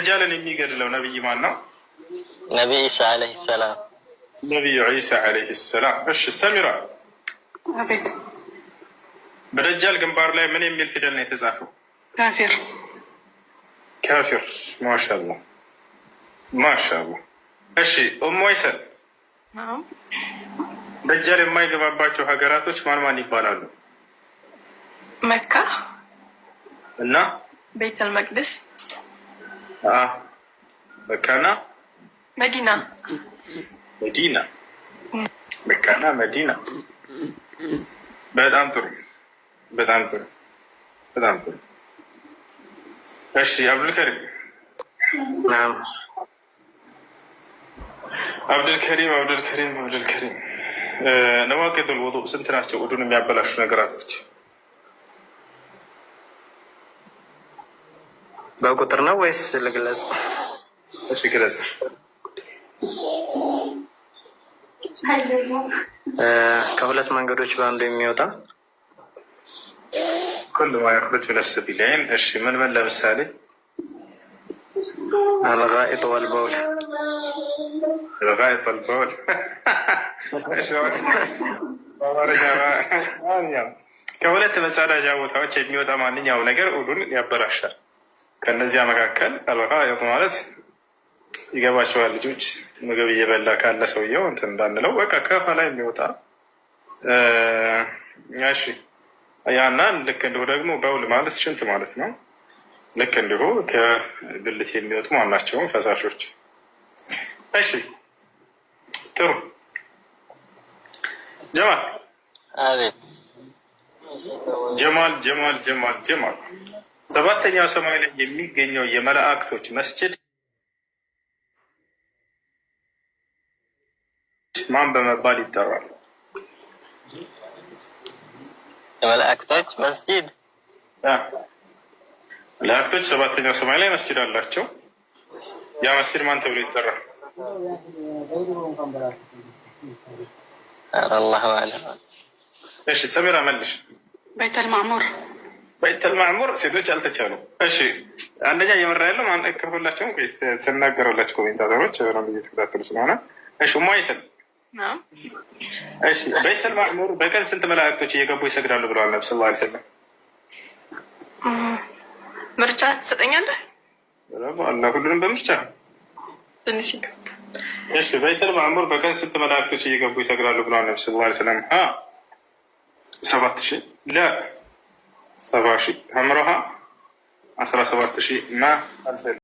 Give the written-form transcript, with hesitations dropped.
ደጃልን የሚገድለው ነቢይ ማን ነው? ነቢይ ኢሳ ዓለይሂ ሰላም። ነቢዩ ዒሳ ዓለይሂ ሰላም። እሺ ሰሚራ፣ አቤት። በደጃል ግንባር ላይ ምን የሚል ፊደል ነው የተጻፈው? ካፊር። ካፊር። ማሻአላህ ማሻአላህ። እሺ ኡሙ ወይሰን፣ ደጃል የማይገባባቸው ሀገራቶች ማን ማን ይባላሉ? መካ እና ቤተል መቅደስ። መካና መዲና። መዲና። መካና መዲና። በጣም ጥሩ በጣም ጥሩ በጣም ጥሩ። እሺ አብዱልከሪም። አብዱልከሪም ነዋቂዱል ውዱእ ስንት ናቸው? ውዱን የሚያበላሹ ነገራቶች በቁጥር ነው ወይስ ልግለጽ? እሺ ግለጽ። ከሁለት መንገዶች በአንዱ የሚወጣ ኩሉ ማ የኽሩጁ ሚነ ሰቢለይን። እሺ ምን ምን? ለምሳሌ አልጋኢጥ ወልበውል። አልጋኢጥ ወልበውል ከሁለት መጸዳጃ ቦታዎች የሚወጣ ማንኛውም ነገር ውዱን ያበላሻል። ከነዚያ መካከል አልጋኢጥ ማለት ይገባቸዋል ልጆች፣ ምግብ እየበላ ካለ ሰውየው እንትን እንዳንለው በቃ ከኋላ የሚወጣ እሺ። ያና ልክ እንዲሁ ደግሞ በውል ማለት ሽንት ማለት ነው። ልክ እንዲሁ ከብልት የሚወጡ ማናቸውም ፈሳሾች። እሺ ጥሩ። ጀማል። አቤት። ጀማል ሰባተኛው ሰማይ ላይ የሚገኘው የመላእክቶች መስጅድ ማን በመባል ይጠራል? የመላእክቶች መስጂድ። መላእክቶች ሰባተኛው ሰማይ ላይ መስጂድ አላቸው። ያ መስጂድ ማን ተብሎ ይጠራል? አላሁ አዕለም። እሺ ሰሚራ መልሽ። ቤተል ማዕሙር። ቤተል ማዕሙር ሴቶች አልተቻሉም። እሺ አንደኛ እየመራ ያለው ማን ከሁላቸውም ትናገራላችሁ ኮሜንታተሮች ነው እየተከታተሉ ስለሆነ። እሺ ሟይስል። እሺ ቤተል ማዕሙር በቀን ስንት መላእክቶች እየገቡ ይሰግዳሉ ብለዋል ነብዩ ሰለላሁ ዐለይሂ ወሰለም? ምርጫ ትሰጠኛለህ? አላህ ሁሉንም በምርጫ ትንሽ። እሺ ቤተል ማዕሙር በቀን ስንት መላእክቶች እየገቡ ይሰግዳሉ ብለዋል ነብዩ ሰለላሁ ዐለይሂ ወሰለም? 7000 ላ 70,000 ሀምሮሃ 17,000 እና